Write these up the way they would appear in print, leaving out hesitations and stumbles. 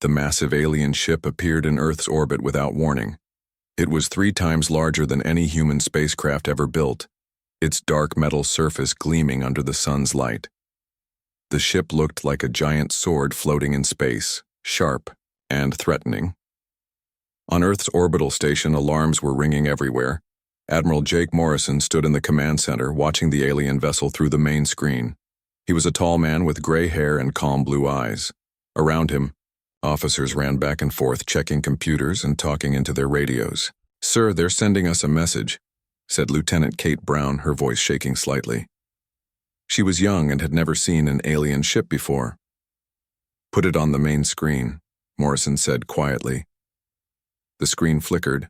The massive alien ship appeared in Earth's orbit without warning. It was 3 times larger than any human spacecraft ever built, its dark metal surface gleaming under the sun's light. The ship looked like a giant sword floating in space, sharp and threatening. On Earth's orbital station, alarms were ringing everywhere. Admiral Jake Morrison stood in the command center, watching the alien vessel through the main screen. He was a tall man with gray hair and calm blue eyes. Around him, officers ran back and forth, checking computers and talking into their radios. "Sir, they're sending us a message," said Lieutenant Kate Brown, her voice shaking slightly. She was young and had never seen an alien ship before. "Put it on the main screen," Morrison said quietly. The screen flickered,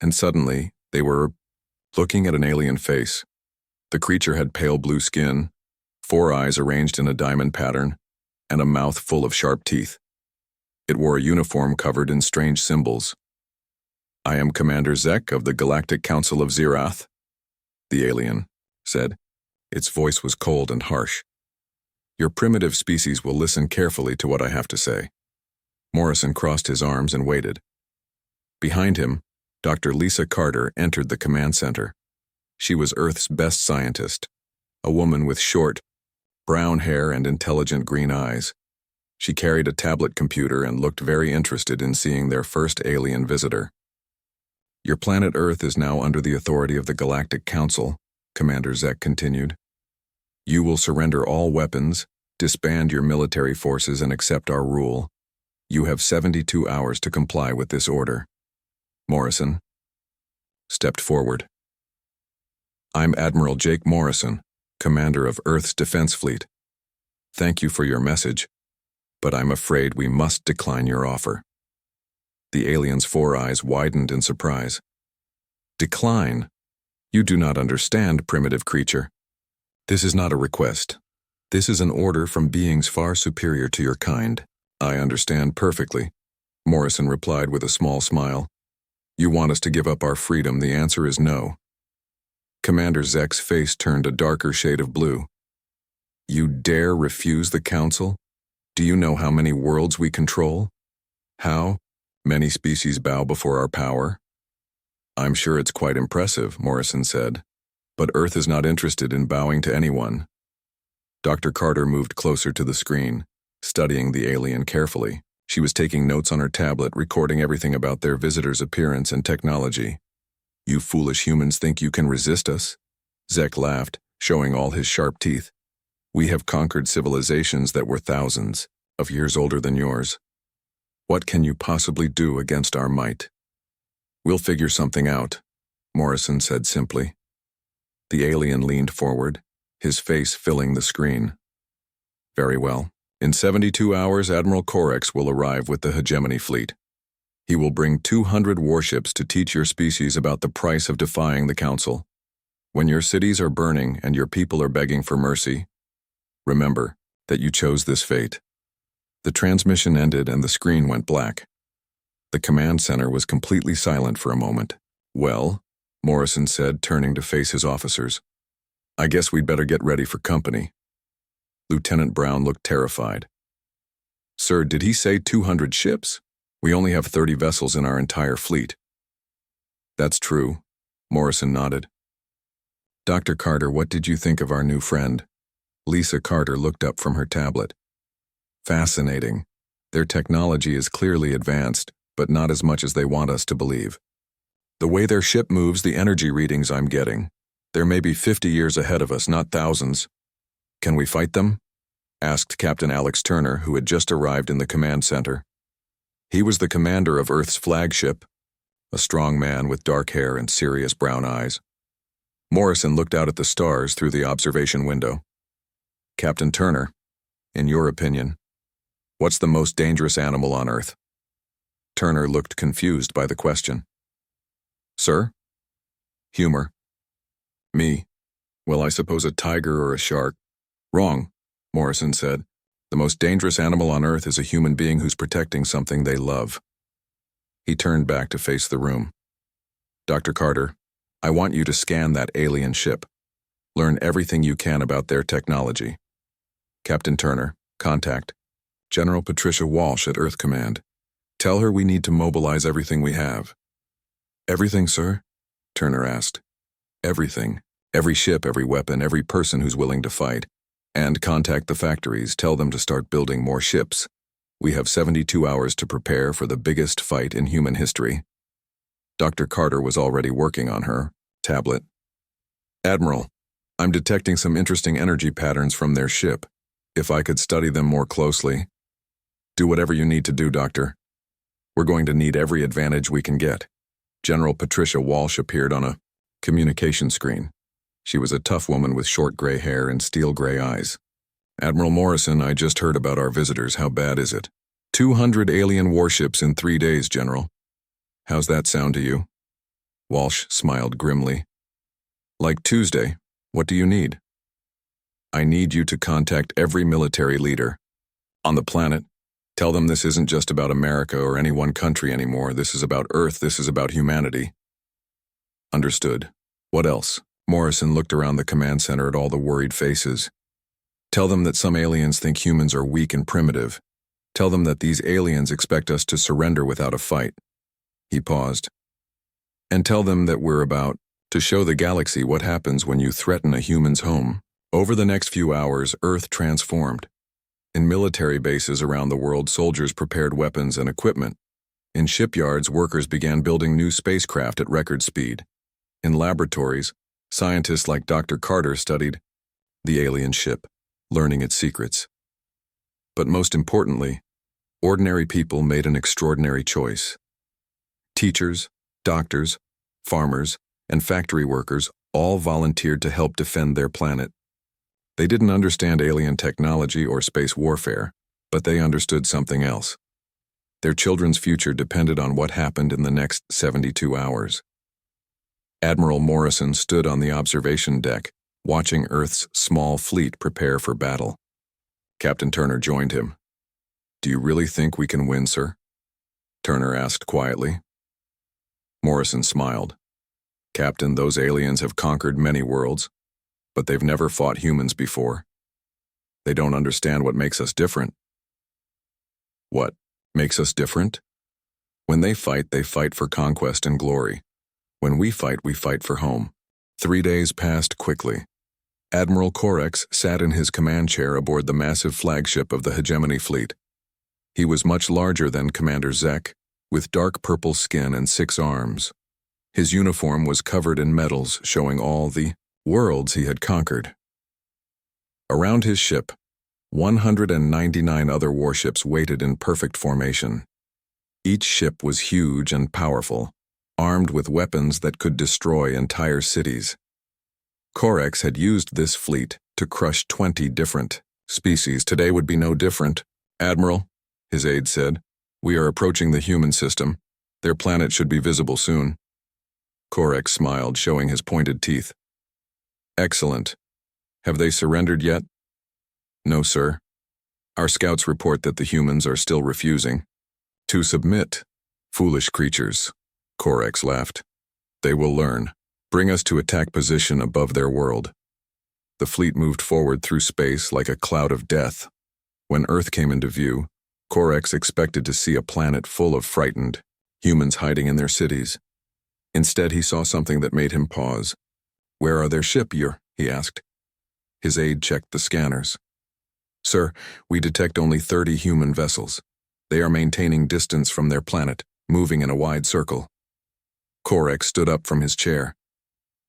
and suddenly they were looking at an alien face. The creature had pale blue skin, 4 eyes arranged in a diamond pattern, and a mouth full of sharp teeth. It wore a uniform covered in strange symbols. "I am Commander Zek of the Galactic Council of Zerath," the alien said. Its voice was cold and harsh. "Your primitive species will listen carefully to what I have to say." Morrison crossed his arms and waited. Behind him, Dr. Lisa Carter entered the command center. She was Earth's best scientist, a woman with short, brown hair and intelligent green eyes. She carried a tablet computer and looked very interested in seeing their first alien visitor. "Your planet Earth is now under the authority of the Galactic Council," Commander Zek continued. "You will surrender all weapons, disband your military forces, and accept our rule. You have 72 hours to comply with this order." Morrison stepped forward. "I'm Admiral Jake Morrison, Commander of Earth's Defense Fleet. Thank you for your message, but I'm afraid we must decline your offer." The alien's 4 eyes widened in surprise. "Decline? You do not understand, primitive creature. This is not a request. This is an order from beings far superior to your kind." "I understand perfectly," Morrison replied with a small smile. "You want us to give up our freedom? The answer is no." Commander Zek's face turned a darker shade of blue. "You dare refuse the Council? Do you know how many worlds we control? How many species bow before our power?" "I'm sure it's quite impressive," Morrison said, "but Earth is not interested in bowing to anyone." Dr. Carter moved closer to the screen, studying the alien carefully. She was taking notes on her tablet, recording everything about their visitor's appearance and technology. "You foolish humans think you can resist us?" Zek laughed, showing all his sharp teeth. "We have conquered civilizations that were thousands of years older than yours. What can you possibly do against our might?" "We'll figure something out," Morrison said simply. The alien leaned forward, his face filling the screen. "Very well. In 72 hours, Admiral Corex will arrive with the Hegemony Fleet. He will bring 200 warships to teach your species about the price of defying the Council. When your cities are burning and your people are begging for mercy, remember that you chose this fate." The transmission ended and the screen went black. The command center was completely silent for a moment. "Well," Morrison said, turning to face his officers, "I guess we'd better get ready for company." Lieutenant Brown looked terrified. "Sir, did he say 200 ships? We only have 30 vessels in our entire fleet." "That's true," Morrison nodded. "Dr. Carter, what did you think of our new friend?" Lisa Carter looked up from her tablet. "Fascinating. Their technology is clearly advanced, but not as much as they want us to believe. The way their ship moves, the energy readings I'm getting, they're maybe 50 years ahead of us, not thousands. Can we fight them?" asked Captain Alex Turner, who had just arrived in the command center. He was the commander of Earth's flagship, a strong man with dark hair and serious brown eyes. Morrison looked out at the stars through the observation window. "Captain Turner, in your opinion, what's the most dangerous animal on Earth?" Turner looked confused by the question. "Sir?" "Humor." "Me? Well, I suppose a tiger or a shark." "Wrong," Morrison said. "The most dangerous animal on Earth is a human being who's protecting something they love." He turned back to face the room. "Dr. Carter, I want you to scan that alien ship. Learn everything you can about their technology. Captain Turner, contact." General Patricia Walsh at Earth Command. Tell her we need to mobilize everything we have. Everything, sir? Turner asked. Everything. Every ship, every weapon, every person who's willing to fight. And contact the factories, tell them to start building more ships. We have 72 hours to prepare for the biggest fight in human history. Dr. Carter was already working on her tablet. Admiral, I'm detecting some interesting energy patterns from their ship. If I could study them more closely. Do whatever you need to do, Doctor. We're going to need every advantage we can get. General Patricia Walsh appeared on a communication screen. She was a tough woman with short gray hair and steel gray eyes. Admiral Morrison, I just heard about our visitors. How bad is it? 200 alien warships in 3 days, General. How's that sound to you? Walsh smiled grimly. Like Tuesday, what do you need? I need you to contact every military leader on the planet. Tell them this isn't just about America or any one country anymore. This is about Earth. This is about humanity. Understood. What else? Morrison looked around the command center at all the worried faces. Tell them that some aliens think humans are weak and primitive. Tell them that these aliens expect us to surrender without a fight. He paused. And tell them that we're about to show the galaxy what happens when you threaten a human's home. Over the next few hours, Earth transformed. In military bases around the world, soldiers prepared weapons and equipment. In shipyards, workers began building new spacecraft at record speed. In laboratories, scientists like Dr. Carter studied the alien ship, learning its secrets. But most importantly, ordinary people made an extraordinary choice. Teachers, doctors, farmers, and factory workers all volunteered to help defend their planet. They didn't understand alien technology or space warfare, but they understood something else. Their children's future depended on what happened in the next 72 hours. Admiral Morrison stood on the observation deck, watching Earth's small fleet prepare for battle. Captain Turner joined him. Do you really think we can win, sir? Turner asked quietly. Morrison smiled. Captain, those aliens have conquered many worlds, but they've never fought humans before. They don't understand what makes us different. What makes us different? When they fight for conquest and glory. When we fight for home. 3 days passed quickly. Admiral Corex sat in his command chair aboard the massive flagship of the hegemony fleet. He was much larger than Commander Zek, with dark purple skin and 6 arms. His uniform was covered in medals showing all the worlds he had conquered. Around his ship, 199 other warships waited in perfect formation. Each ship was huge and powerful, armed with weapons that could destroy entire cities. Corex had used this fleet to crush 20 different species. Today would be no different. Admiral, his aide said, we are approaching the human system. Their planet should be visible soon. Corex smiled, showing his pointed teeth. Excellent. Have they surrendered yet? No, sir. Our scouts report that the humans are still refusing to submit. Foolish creatures. Corex laughed. They will learn. Bring us to attack position above their world. The fleet moved forward through space like a cloud of death. When Earth came into view, Corex expected to see a planet full of frightened humans hiding in their cities. Instead, he saw something that made him pause. Where are their ship, he asked. His aide checked the scanners. Sir, we detect only 30 human vessels. They are maintaining distance from their planet, moving in a wide circle. Corex stood up from his chair.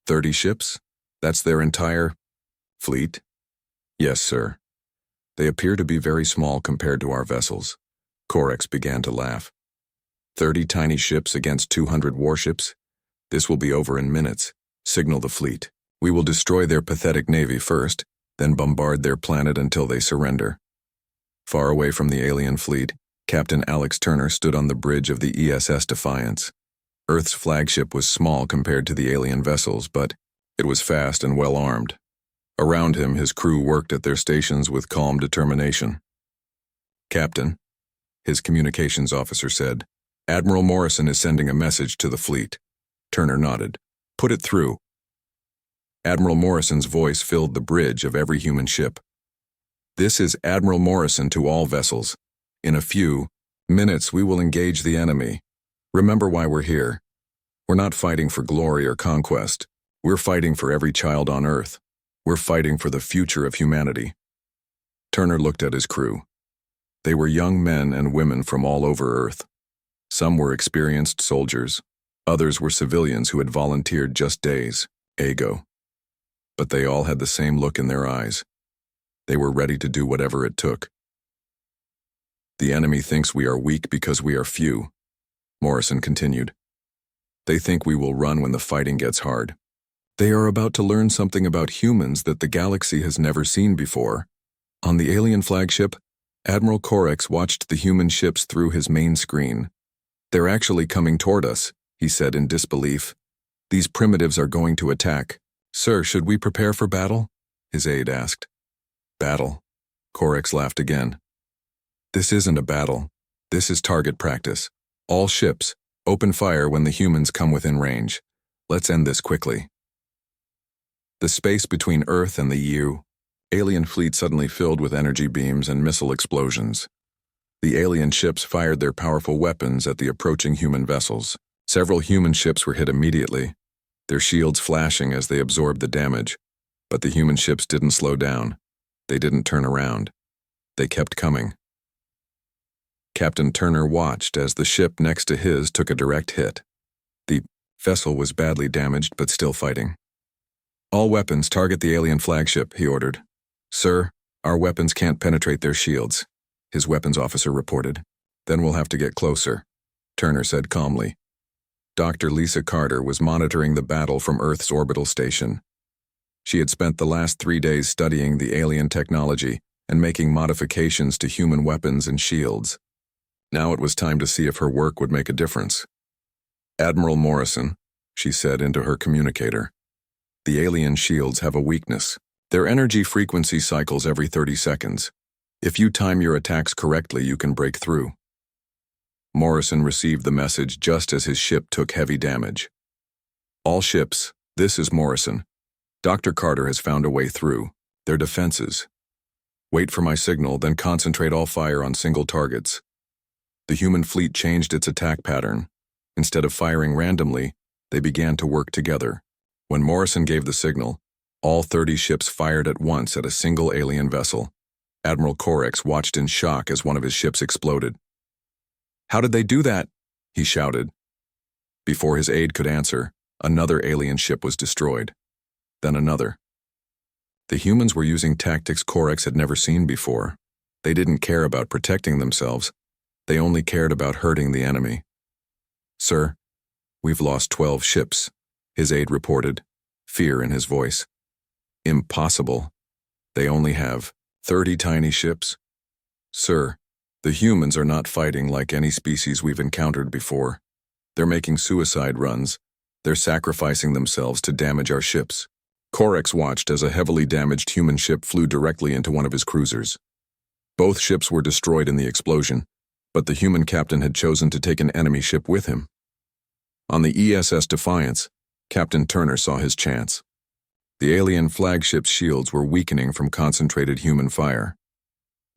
30 ships? That's their entire fleet? Yes, sir. They appear to be very small compared to our vessels. Corex began to laugh. 30 tiny ships against 200 warships? This will be over in minutes. Signal the fleet. We will destroy their pathetic navy first, then bombard their planet until they surrender. Far away from the alien fleet, Captain Alex Turner stood on the bridge of the ESS Defiance. Earth's flagship was small compared to the alien vessels, but it was fast and well armed. Around him, his crew worked at their stations with calm determination. Captain, his communications officer said, Admiral Morrison is sending a message to the fleet. Turner nodded. Put it through. Admiral Morrison's voice filled the bridge of every human ship. This is Admiral Morrison to all vessels. In a few minutes, we will engage the enemy. Remember why we're here. We're not fighting for glory or conquest. We're fighting for every child on Earth. We're fighting for the future of humanity." Turner looked at his crew. They were young men and women from all over Earth. Some were experienced soldiers. Others were civilians who had volunteered just days ago. But they all had the same look in their eyes. They were ready to do whatever it took. "The enemy thinks we are weak because we are few," Morrison continued. "They think we will run when the fighting gets hard. They are about to learn something about humans that the galaxy has never seen before." On the alien flagship, Admiral Corex watched the human ships through his main screen. "They're actually coming toward us," he said in disbelief. "These primitives are going to attack." "Sir, should we prepare for battle?" his aide asked. "Battle?" Corex laughed again. "This isn't a battle. This is target practice. All ships, open fire when the humans come within range. Let's end this quickly." The space between Earth and the alien fleet suddenly filled with energy beams and missile explosions. The alien ships fired their powerful weapons at the approaching human vessels. Several human ships were hit immediately, their shields flashing as they absorbed the damage. But the human ships didn't slow down. They didn't turn around. They kept coming. Captain Turner watched as the ship next to his took a direct hit. The vessel was badly damaged but still fighting. "All weapons target the alien flagship," he ordered. "Sir, our weapons can't penetrate their shields," his weapons officer reported. "Then we'll have to get closer," Turner said calmly. Dr. Lisa Carter was monitoring the battle from Earth's orbital station. She had spent the last 3 days studying the alien technology and making modifications to human weapons and shields. Now it was time to see if her work would make a difference. "Admiral Morrison," she said into her communicator, "the alien shields have a weakness. Their energy frequency cycles every 30 seconds. If you time your attacks correctly, you can break through." Morrison received the message just as his ship took heavy damage. "All ships, this is Morrison. Dr. Carter has found a way through. Their defenses. Wait for my signal, then concentrate all fire on single targets." The human fleet changed its attack pattern. Instead of firing randomly, they began to work together. When Morrison gave the signal, all 30 ships fired at once at a single alien vessel. Admiral Corex watched in shock as one of his ships exploded. "How did they do that?" he shouted. Before his aide could answer, another alien ship was destroyed. Then another. The humans were using tactics Corex had never seen before. They didn't care about protecting themselves. They only cared about hurting the enemy. "Sir, we've lost 12 ships," his aide reported, fear in his voice. "Impossible. They only have 30 tiny ships." "Sir, the humans are not fighting like any species we've encountered before. They're making suicide runs. They're sacrificing themselves to damage our ships." Corex watched as a heavily damaged human ship flew directly into one of his cruisers. Both ships were destroyed in the explosion, but the human captain had chosen to take an enemy ship with him. On the ESS Defiance, Captain Turner saw his chance. The alien flagship's shields were weakening from concentrated human fire.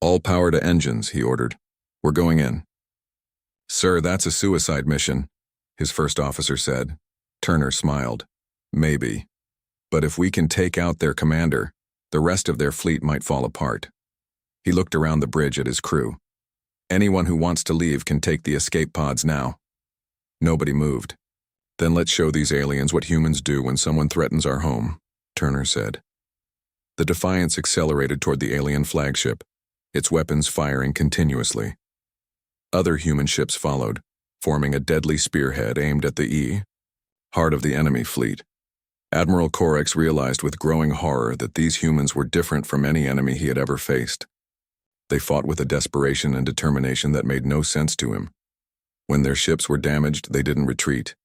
"All power to engines," he ordered. "We're going in." "Sir, that's a suicide mission," his first officer said. Turner smiled. "Maybe. But if we can take out their commander, the rest of their fleet might fall apart." He looked around the bridge at his crew. "Anyone who wants to leave can take the escape pods now." Nobody moved. "Then let's show these aliens what humans do when someone threatens our home," Turner said. The Defiance accelerated toward the alien flagship, its weapons firing continuously. Other human ships followed, forming a deadly spearhead aimed at the heart of the enemy fleet. Admiral Corex realized with growing horror that these humans were different from any enemy he had ever faced. They fought with a desperation and determination that made no sense to him. When their ships were damaged, they didn't retreat.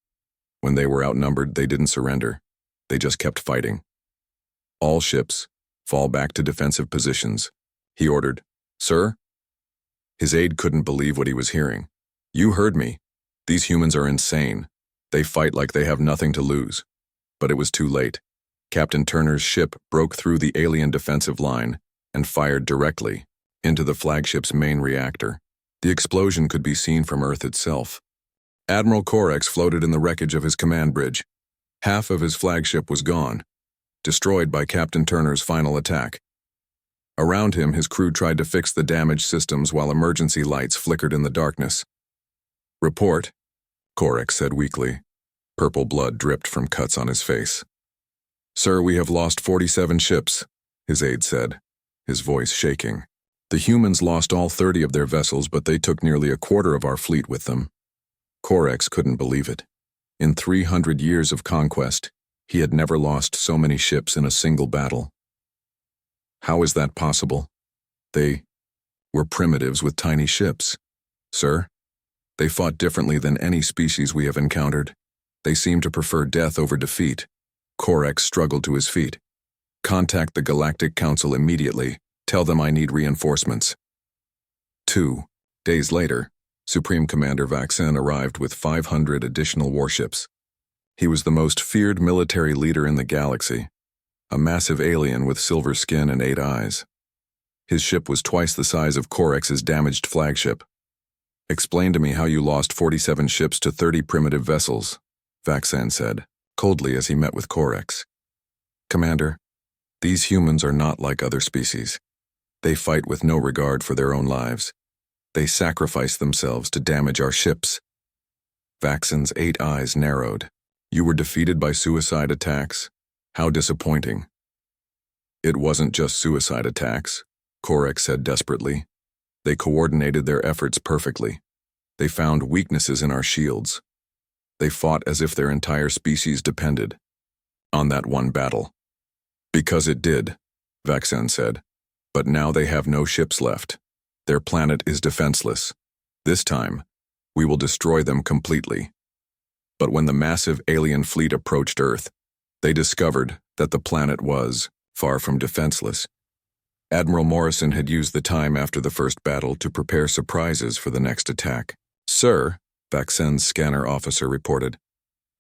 When they were outnumbered, they didn't surrender. They just kept fighting. "All ships, fall back to defensive positions," he ordered. "Sir?" His aide couldn't believe what he was hearing. "You heard me. These humans are insane. They fight like they have nothing to lose." But it was too late. Captain Turner's ship broke through the alien defensive line and fired directly into the flagship's main reactor. The explosion could be seen from Earth itself. Admiral Corex floated in the wreckage of his command bridge. Half of his flagship was gone, destroyed by Captain Turner's final attack. Around him, his crew tried to fix the damaged systems while emergency lights flickered in the darkness. "Report," Corex said weakly. Purple blood dripped from cuts on his face. "Sir, we have lost 47 ships," his aide said, his voice shaking. "The humans lost all 30 of their vessels, but they took nearly a quarter of our fleet with them." Corex couldn't believe it. In 300 years of conquest, he had never lost so many ships in a single battle. How is that possible? They were primitives with tiny ships. Sir, they fought differently than any species we have encountered. They seem to prefer death over defeat. Corex struggled to his feet. "Contact the Galactic Council immediately. Tell them I need reinforcements." 2 days later, Supreme Commander Vaxen arrived with 500 additional warships. He was the most feared military leader in the galaxy, a massive alien with silver skin and 8 eyes. His ship was twice the size of Corex's damaged flagship. "Explain to me how you lost 47 ships to 30 primitive vessels," Vaxen said, coldly as he met with Corex. "Commander, these humans are not like other species. They fight with no regard for their own lives. They sacrifice themselves to damage our ships." Vaxen's 8 eyes narrowed. "You were defeated by suicide attacks? How disappointing." "It wasn't just suicide attacks," Corex said desperately. "They coordinated their efforts perfectly. They found weaknesses in our shields. They fought as if their entire species depended on that one battle." "Because it did," Vaxen said. "But now they have no ships left. Their planet is defenseless. This time, we will destroy them completely." But when the massive alien fleet approached Earth, they discovered that the planet was far from defenseless. Admiral Morrison had used the time after the first battle to prepare surprises for the next attack. "Sir," Vaxen's scanner officer reported,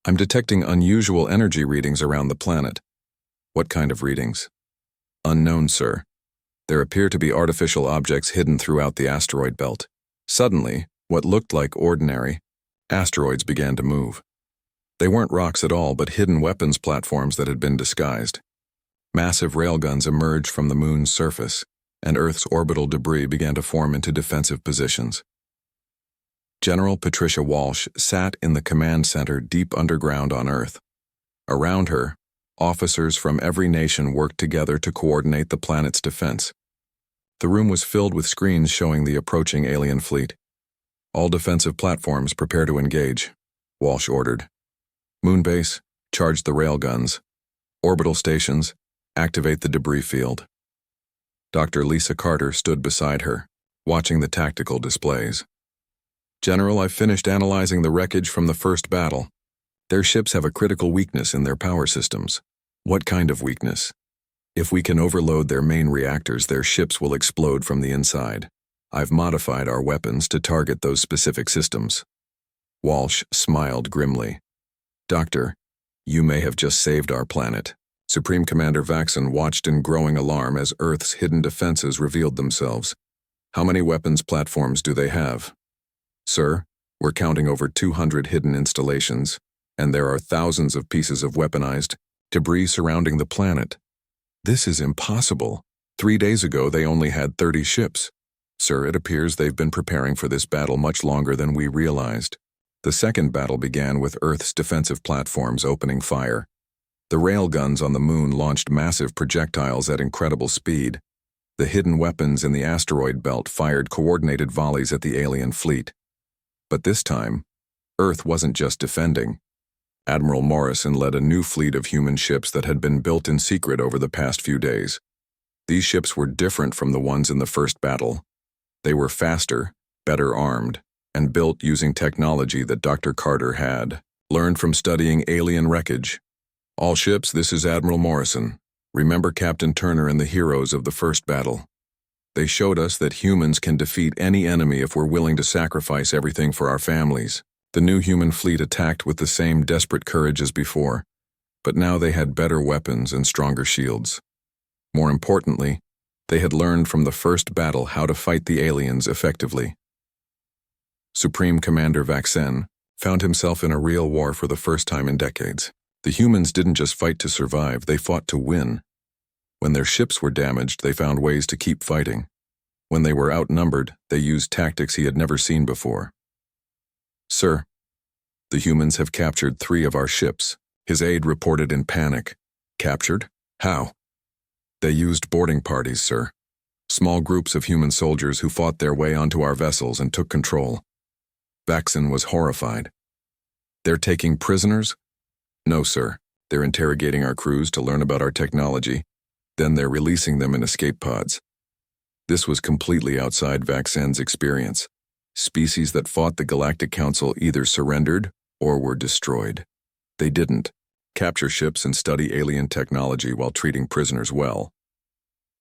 "I'm detecting unusual energy readings around the planet." "What kind of readings?" "Unknown, sir. There appear to be artificial objects hidden throughout the asteroid belt." Suddenly, what looked like ordinary asteroids began to move. They weren't rocks at all, but hidden weapons platforms that had been disguised. Massive railguns emerged from the moon's surface, and Earth's orbital debris began to form into defensive positions. General Patricia Walsh sat in the command center deep underground on Earth. Around her, officers from every nation worked together to coordinate the planet's defense. The room was filled with screens showing the approaching alien fleet. "All defensive platforms prepare to engage," Walsh ordered. "Moonbase, charge the railguns. Orbital stations, activate the debris field." Dr. Lisa Carter stood beside her, watching the tactical displays. "General, I've finished analyzing the wreckage from the first battle. Their ships have a critical weakness in their power systems." "What kind of weakness?" "If we can overload their main reactors, their ships will explode from the inside. I've modified our weapons to target those specific systems." Walsh smiled grimly. "Doctor, you may have just saved our planet." Supreme Commander Vaxen watched in growing alarm as Earth's hidden defenses revealed themselves. "How many weapons platforms do they have?" "Sir, we're counting over 200 hidden installations, and there are thousands of pieces of weaponized debris surrounding the planet." "This is impossible. 3 days ago they only had 30 ships." "Sir, it appears they've been preparing for this battle much longer than we realized." The second battle began with Earth's defensive platforms opening fire. The railguns on the moon launched massive projectiles at incredible speed. The hidden weapons in the asteroid belt fired coordinated volleys at the alien fleet. But this time, Earth wasn't just defending. Admiral Morrison led a new fleet of human ships that had been built in secret over the past few days. These ships were different from the ones in the first battle. They were faster, better armed, and built using technology that Dr. Carter had learned from studying alien wreckage. "All ships, this is Admiral Morrison. Remember Captain Turner and the heroes of the first battle. They showed us that humans can defeat any enemy if we're willing to sacrifice everything for our families." The new human fleet attacked with the same desperate courage as before, but now they had better weapons and stronger shields. More importantly, they had learned from the first battle how to fight the aliens effectively. Supreme Commander Vaxen found himself in a real war for the first time in decades. The humans didn't just fight to survive, they fought to win. When their ships were damaged, they found ways to keep fighting. When they were outnumbered, they used tactics he had never seen before. "Sir, the humans have captured 3 of our ships," his aide reported in panic. "Captured? How?" "They used boarding parties, sir. Small groups of human soldiers who fought their way onto our vessels and took control." Vaxen was horrified. "They're taking prisoners?" "No, sir. They're interrogating our crews to learn about our technology. Then they're releasing them in escape pods." This was completely outside Vaxen's experience. Species that fought the Galactic Council either surrendered or were destroyed. They didn't capture ships and study alien technology while treating prisoners well.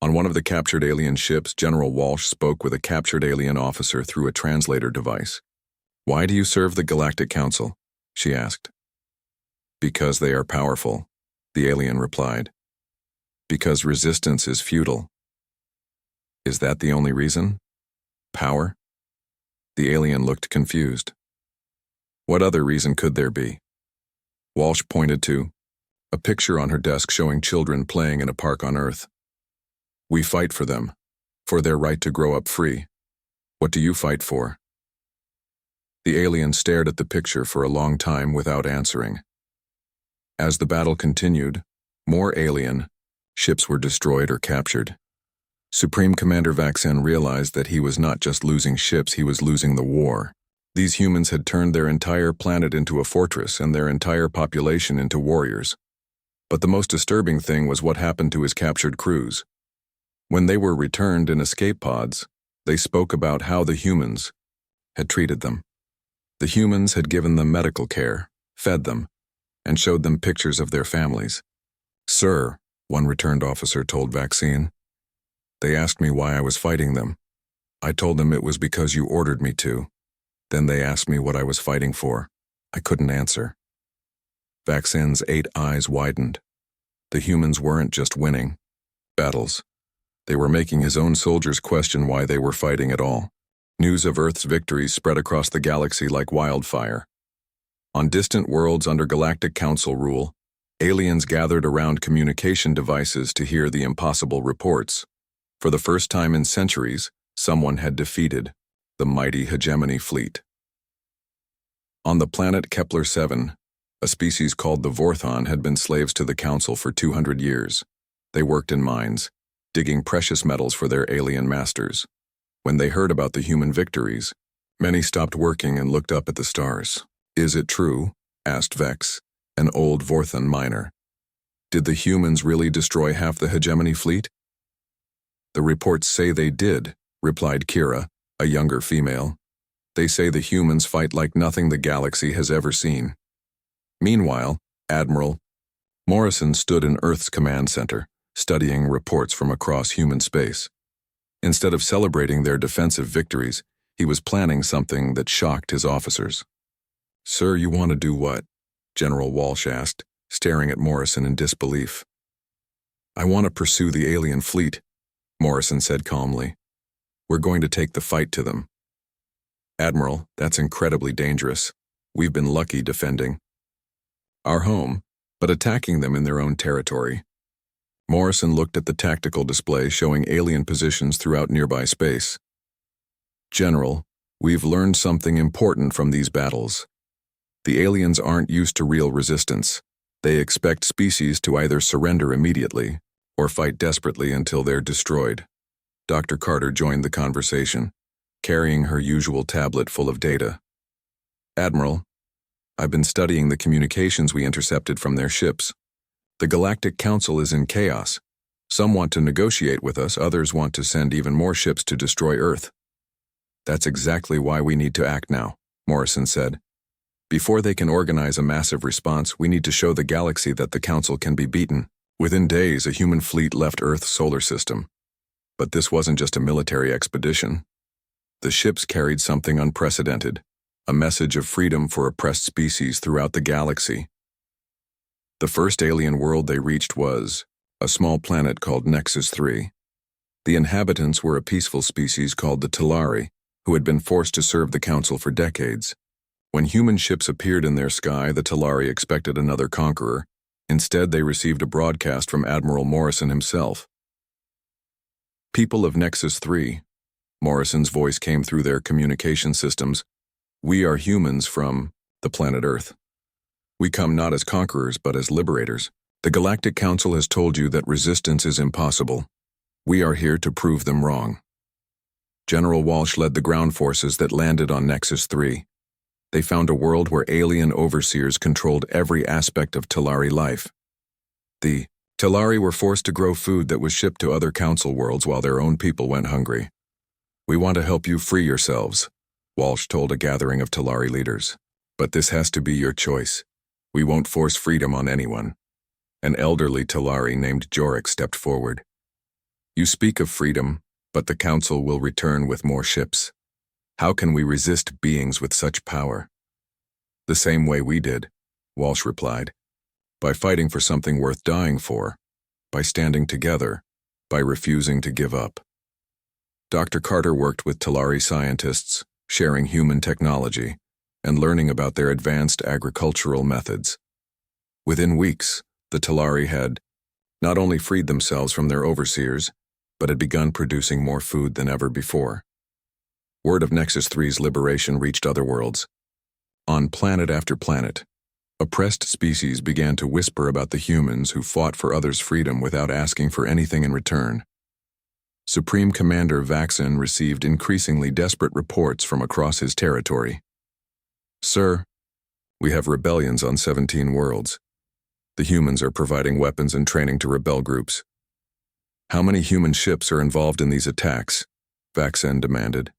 On one of the captured alien ships, General Walsh spoke with a captured alien officer through a translator device. "Why do you serve the Galactic Council?" she asked. "Because they are powerful," the alien replied. "Because resistance is futile." "Is that the only reason? Power?" The alien looked confused. "What other reason could there be?" Walsh pointed to a picture on her desk showing children playing in a park on Earth. "We fight for them, for their right to grow up free. What do you fight for?" The alien stared at the picture for a long time without answering. As the battle continued, more alien ships were destroyed or captured. Supreme Commander Vaxen realized that he was not just losing ships, he was losing the war. These humans had turned their entire planet into a fortress and their entire population into warriors. But the most disturbing thing was what happened to his captured crews. When they were returned in escape pods, they spoke about how the humans had treated them. The humans had given them medical care, fed them, and showed them pictures of their families. "Sir," one returned officer told Vaxen, "they asked me why I was fighting them. I told them it was because you ordered me to. Then they asked me what I was fighting for. I couldn't answer." Vaxen's 8 eyes widened. The humans weren't just winning battles. They were making his own soldiers question why they were fighting at all. News of Earth's victories spread across the galaxy like wildfire. On distant worlds under Galactic Council rule, aliens gathered around communication devices to hear the impossible reports. For the first time in centuries, someone had defeated the mighty hegemony fleet. On the planet Kepler-7, a species called the Vorthon had been slaves to the Council for 200 years. They worked in mines, digging precious metals for their alien masters. When they heard about the human victories, many stopped working and looked up at the stars. "Is it true?" asked Vex, an old Vorthon miner. "Did the humans really destroy half the hegemony fleet?" "The reports say they did," replied Kira, a younger female. "They say the humans fight like nothing the galaxy has ever seen." Meanwhile, Admiral Morrison stood in Earth's command center, studying reports from across human space. Instead of celebrating their defensive victories, he was planning something that shocked his officers. "Sir, you want to do what?" General Walsh asked, staring at Morrison in disbelief. "I want to pursue the alien fleet," Morrison said calmly. "We're going to take the fight to them." "Admiral, that's incredibly dangerous. We've been lucky defending our home, but attacking them in their own territory." Morrison looked at the tactical display showing alien positions throughout nearby space. "General, we've learned something important from these battles. The aliens aren't used to real resistance. They expect species to either surrender immediately or fight desperately until they're destroyed." Dr. Carter joined the conversation, carrying her usual tablet full of data. "Admiral, I've been studying the communications we intercepted from their ships. The Galactic Council is in chaos. Some want to negotiate with us, others want to send even more ships to destroy Earth." "That's exactly why we need to act now," Morrison said. "Before they can organize a massive response, we need to show the galaxy that the Council can be beaten." Within days, a human fleet left Earth's solar system. But this wasn't just a military expedition. The ships carried something unprecedented, a message of freedom for oppressed species throughout the galaxy. The first alien world they reached was a small planet called Nexus 3. The inhabitants were a peaceful species called the Talari, who had been forced to serve the Council for decades. When human ships appeared in their sky, the Talari expected another conqueror. Instead, they received a broadcast from Admiral Morrison himself. "People of Nexus 3, Morrison's voice came through their communication systems. "We are humans from the planet Earth. We come not as conquerors, but as liberators. The Galactic Council has told you that resistance is impossible. We are here to prove them wrong." General Walsh led the ground forces that landed on Nexus 3. They found a world where alien overseers controlled every aspect of Talari life. The Talari were forced to grow food that was shipped to other Council worlds while their own people went hungry. "We want to help you free yourselves," Walsh told a gathering of Talari leaders. "But this has to be your choice. We won't force freedom on anyone." An elderly Talari named Jorik stepped forward. "You speak of freedom, but the Council will return with more ships. How can we resist beings with such power?" "The same way we did," Walsh replied. "By fighting for something worth dying for, by standing together, by refusing to give up." Dr. Carter worked with Talari scientists, sharing human technology and learning about their advanced agricultural methods. Within weeks, the Talari had not only freed themselves from their overseers, but had begun producing more food than ever before. Word of Nexus 3's liberation reached other worlds. On planet after planet, oppressed species began to whisper about the humans who fought for others' freedom without asking for anything in return. Supreme Commander Vaxen received increasingly desperate reports from across his territory. "Sir, we have rebellions on 17 worlds. The humans are providing weapons and training to rebel groups." "How many human ships are involved in these attacks?" Vaxen demanded.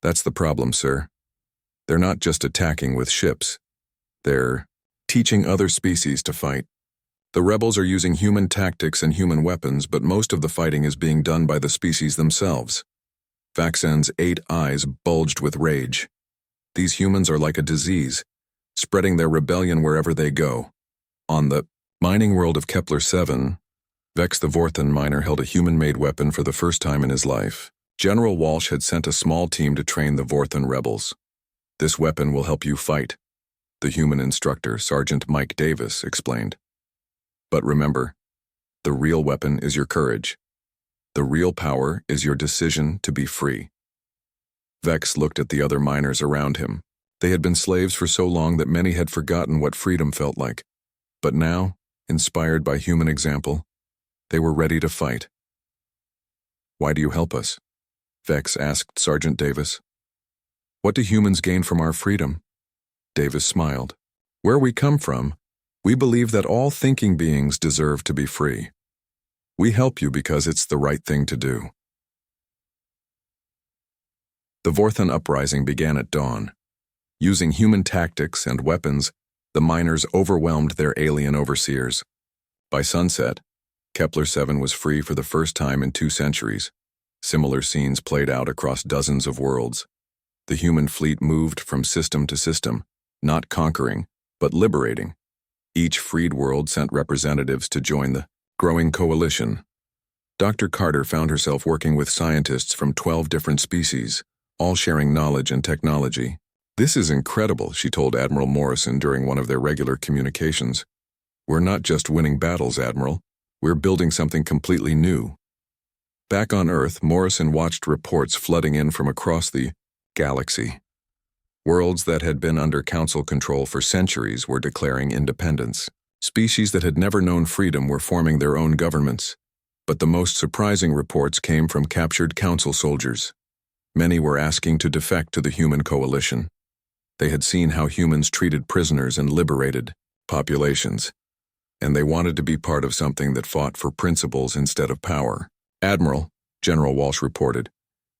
"That's the problem, sir. They're not just attacking with ships. They're teaching other species to fight. The rebels are using human tactics and human weapons, but most of the fighting is being done by the species themselves." Vaxen's 8 eyes bulged with rage. "These humans are like a disease, spreading their rebellion wherever they go." On the mining world of Kepler 7, Vex the Vorthan miner held a human-made weapon for the first time in his life. General Walsh had sent a small team to train the Vorthan rebels. "This weapon will help you fight," the human instructor, Sergeant Mike Davis, explained. "But remember, the real weapon is your courage. The real power is your decision to be free." Vex looked at the other miners around him. They had been slaves for so long that many had forgotten what freedom felt like. But now, inspired by human example, they were ready to fight. "Why do you help us?" Vex asked Sergeant Davis. "What do humans gain from our freedom?" Davis smiled. "Where we come from, we believe that all thinking beings deserve to be free. We help you because it's the right thing to do." The Vorthan uprising began at dawn. Using human tactics and weapons, the miners overwhelmed their alien overseers. By sunset, Kepler 7 was free for the first time in 2 centuries. Similar scenes played out across dozens of worlds. The human fleet moved from system to system, not conquering, but liberating. Each freed world sent representatives to join the growing coalition. Dr. Carter found herself working with scientists from 12 different species, all sharing knowledge and technology. "This is incredible," she told Admiral Morrison during one of their regular communications. "We're not just winning battles, Admiral. We're building something completely new." Back on Earth, Morrison watched reports flooding in from across the galaxy. Worlds that had been under Council control for centuries were declaring independence. Species that had never known freedom were forming their own governments. But the most surprising reports came from captured Council soldiers. Many were asking to defect to the human coalition. They had seen how humans treated prisoners and liberated populations, and they wanted to be part of something that fought for principles instead of power. "Admiral," General Walsh reported,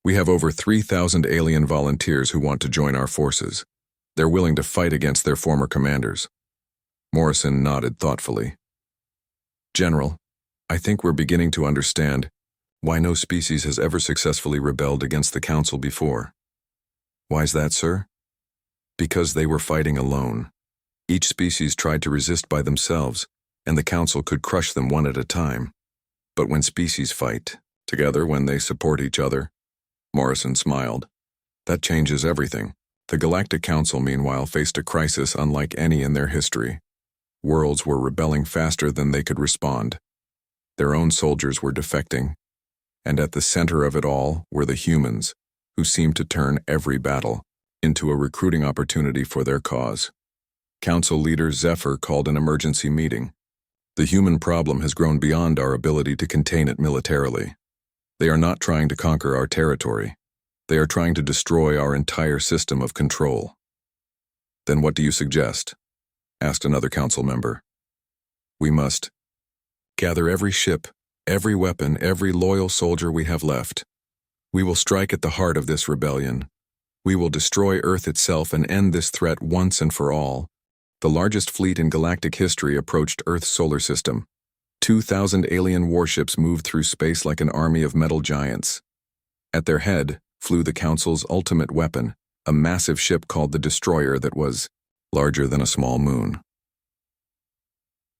"we have over 3,000 alien volunteers who want to join our forces. They're willing to fight against their former commanders." Morrison nodded thoughtfully. "General, I think we're beginning to understand why no species has ever successfully rebelled against the Council before." "Why's that, sir?" "Because they were fighting alone. Each species tried to resist by themselves, and the Council could crush them one at a time. But when species fight together, when they support each other," Morrison smiled, That changes everything. The Galactic Council, meanwhile, faced a crisis unlike any in their history. Worlds were rebelling faster than they could respond. Their own soldiers were defecting. And at the center of it all were the humans, who seemed to turn every battle into a recruiting opportunity for their cause. Council leader Zephyr called an emergency meeting. The human problem has grown beyond our ability to contain it militarily. They are not trying to conquer our territory. They are trying to destroy our entire system of control. Then what do you suggest? Asked another council member. We must gather every ship, every weapon, every loyal soldier we have left. We will strike at the heart of this rebellion. We will destroy Earth itself and end this threat once and for all. The largest fleet in galactic history approached Earth's solar system. 2,000 alien warships moved through space like an army of metal giants. At their head flew the Council's ultimate weapon, a massive ship called the Destroyer that was larger than a small moon.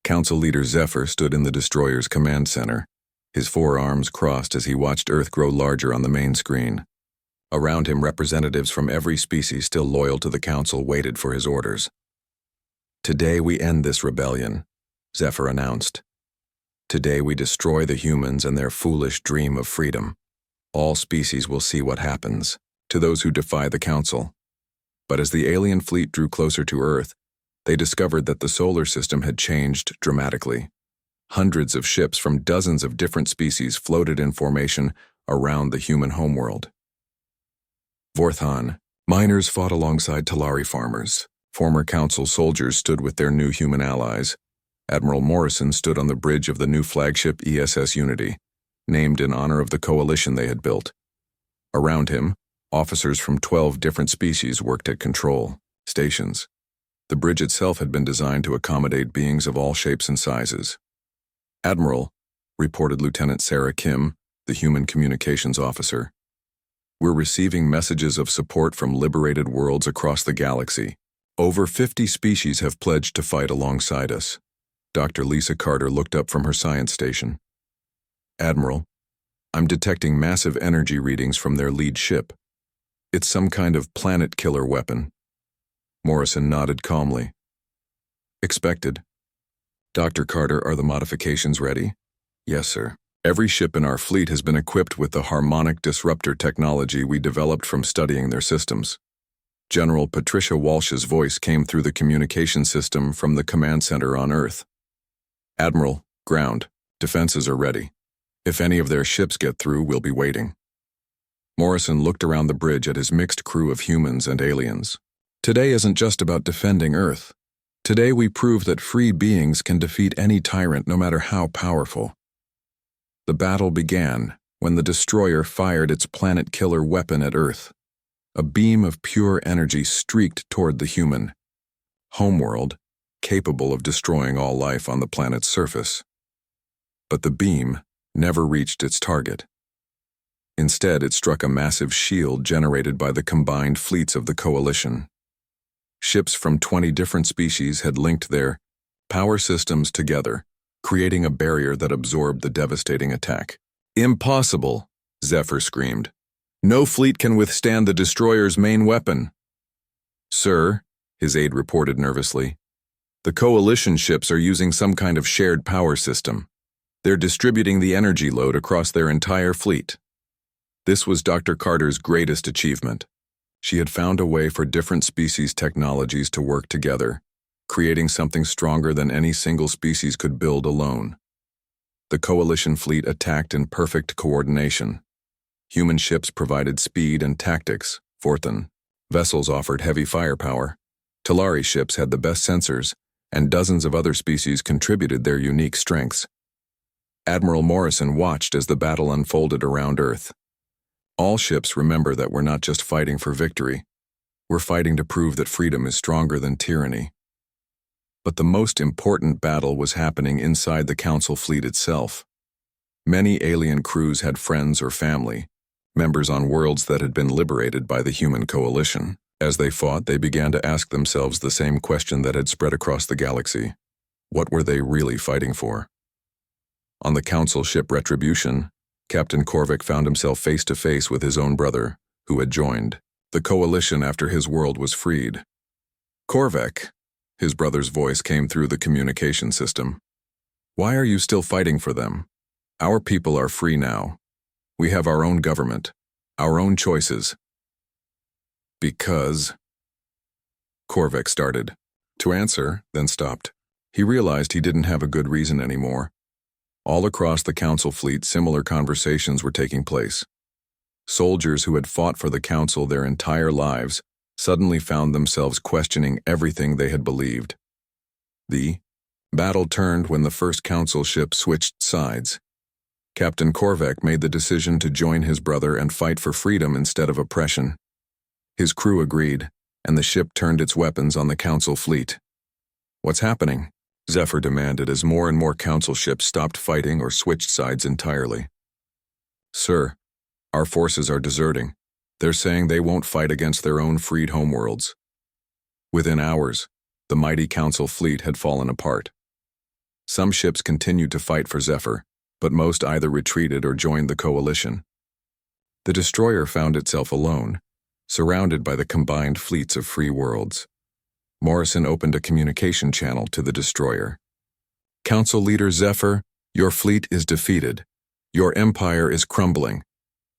Council leader Zephyr stood in the Destroyer's command center, his forearms crossed as he watched Earth grow larger on the main screen. Around him, representatives from every species still loyal to the Council waited for his orders. Today we end this rebellion, Zephyr announced. Today we destroy the humans and their foolish dream of freedom. All species will see what happens to those who defy the Council. But as the alien fleet drew closer to Earth, they discovered that the solar system had changed dramatically. Hundreds of ships from dozens of different species floated in formation around the human homeworld. Vorthan, miners fought alongside Talari farmers. Former Council soldiers stood with their new human allies. Admiral Morrison stood on the bridge of the new flagship ESS Unity, named in honor of the coalition they had built. Around him, officers from 12 different species worked at control stations. The bridge itself had been designed to accommodate beings of all shapes and sizes. Admiral, reported Lieutenant Sarah Kim, the human communications officer. We're receiving messages of support from liberated worlds across the galaxy. Over 50 species have pledged to fight alongside us. Dr. Lisa Carter looked up from her science station. Admiral, I'm detecting massive energy readings from their lead ship. It's some kind of planet-killer weapon. Morrison nodded calmly. Expected. Dr. Carter, are the modifications ready? Yes, sir. Every ship in our fleet has been equipped with the harmonic disruptor technology we developed from studying their systems. General Patricia Walsh's voice came through the communication system from the command center on Earth. Admiral, ground. Defenses are ready. If any of their ships get through, we'll be waiting. Morrison looked around the bridge at his mixed crew of humans and aliens. Today isn't just about defending Earth. Today we prove that free beings can defeat any tyrant no matter how powerful. The battle began when the Destroyer fired its planet-killer weapon at Earth. A beam of pure energy streaked toward the human homeworld, capable of destroying all life on the planet's surface. But the beam never reached its target. Instead, it struck a massive shield generated by the combined fleets of the coalition. Ships from 20 different species had linked their power systems together, creating a barrier that absorbed the devastating attack. Impossible, Zephyr screamed. No fleet can withstand the Destroyer's main weapon. Sir, his aide reported nervously, the coalition ships are using some kind of shared power system. They're distributing the energy load across their entire fleet. This was Dr. Carter's greatest achievement. She had found a way for different species technologies to work together, creating something stronger than any single species could build alone. The coalition fleet attacked in perfect coordination. Human ships provided speed and tactics, Vorthan. Vessels offered heavy firepower. Talari ships had the best sensors, and dozens of other species contributed their unique strengths. Admiral Morrison watched as the battle unfolded around Earth. All ships remember that we're not just fighting for victory. We're fighting to prove that freedom is stronger than tyranny. But the most important battle was happening inside the Council fleet itself. Many alien crews had friends or family, members on worlds that had been liberated by the human coalition. As they fought, they began to ask themselves the same question that had spread across the galaxy. What were they really fighting for? On the Council ship Retribution, Captain Korvik found himself face to face with his own brother, who had joined. the coalition after his world was freed. Korvek, his brother's voice came through the communication system. Why are you still fighting for them? Our people are free now. We have our own government, our own choices. Because... Korvek started to answer, then stopped. He realized he didn't have a good reason anymore. All across the Council fleet, similar conversations were taking place. Soldiers who had fought for the Council their entire lives suddenly found themselves questioning everything they had believed. The battle turned when the first Council ship switched sides. Captain Korvek made the decision to join his brother and fight for freedom instead of oppression. His crew agreed, and the ship turned its weapons on the Council fleet. What's happening? Zephyr demanded as more and more Council ships stopped fighting or switched sides entirely. Sir, our forces are deserting. They're saying they won't fight against their own freed homeworlds. Within hours, the mighty Council fleet had fallen apart. Some ships continued to fight for Zephyr, but most either retreated or joined the coalition. The destroyer found itself alone, surrounded by the combined fleets of free worlds. Morrison opened a communication channel to the destroyer. Council leader Zephyr, your fleet is defeated. Your empire is crumbling.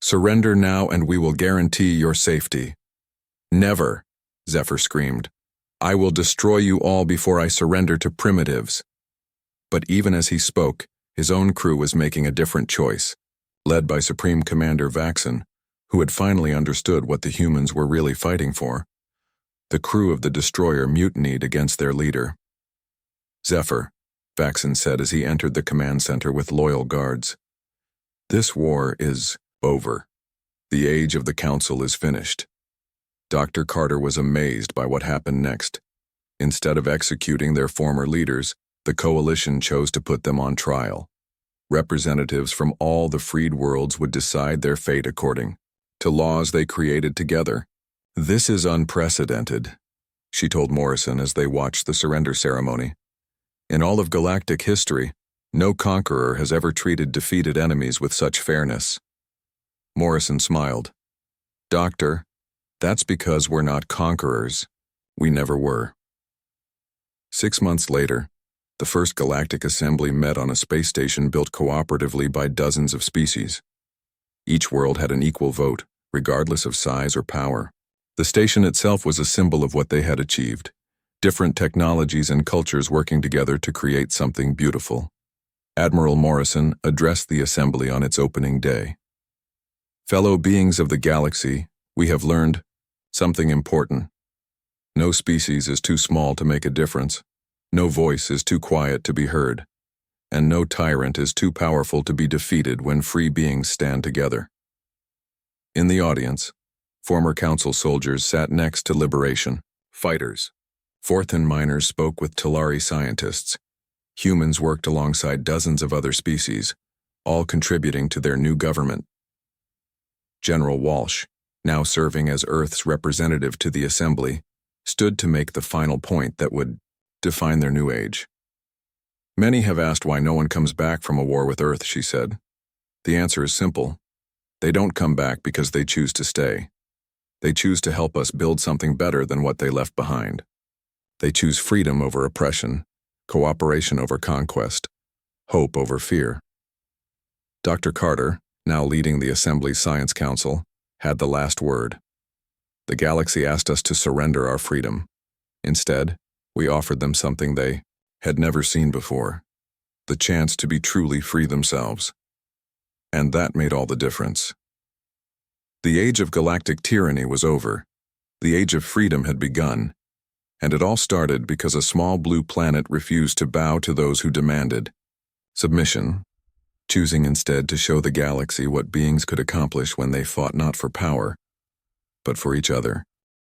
Surrender now and we will guarantee your safety. Never, Zephyr screamed. I will destroy you all before I surrender to primitives. But even as he spoke, his own crew was making a different choice, led by Supreme Commander Vaxon, who had finally understood what the humans were really fighting for. The crew of the destroyer mutinied against their leader. Zephyr, Vaxon said as he entered the command center with loyal guards. This war is over. The age of the Council is finished. Dr. Carter was amazed by what happened next. Instead of executing their former leaders, the coalition chose to put them on trial. Representatives from all the freed worlds would decide their fate according to laws they created together. This is unprecedented, she told Morrison as they watched the surrender ceremony. In all of galactic history, no conqueror has ever treated defeated enemies with such fairness. Morrison smiled. Doctor, that's because we're not conquerors. We never were. 6 months later, the first Galactic Assembly met on a space station built cooperatively by dozens of species. Each world had an equal vote, regardless of size or power. The station itself was a symbol of what they had achieved, different technologies and cultures working together to create something beautiful. Admiral Morrison addressed the assembly on its opening day. Fellow beings of the galaxy, we have learned something important. No species is too small to make a difference. No voice is too quiet to be heard. And no tyrant is too powerful to be defeated when free beings stand together. In the audience, former Council soldiers sat next to Liberation fighters. Forthan miners spoke with Talari scientists. Humans worked alongside dozens of other species, all contributing to their new government. General Walsh, now serving as Earth's representative to the Assembly, stood to make the final point that would define their new age. Many have asked why no one comes back from a war with Earth, she said. The answer is simple. They don't come back because they choose to stay. They choose to help us build something better than what they left behind. They choose freedom over oppression, cooperation over conquest, hope over fear. Dr. Carter, now leading the Assembly's Science Council, had the last word. The galaxy asked us to surrender our freedom. Instead, we offered them something they had never seen before, the chance to be truly free themselves. And that made all the difference. The age of galactic tyranny was over. The age of freedom had begun. And it all started because a small blue planet refused to bow to those who demanded submission, choosing instead to show the galaxy what beings could accomplish when they fought not for power, but for each other.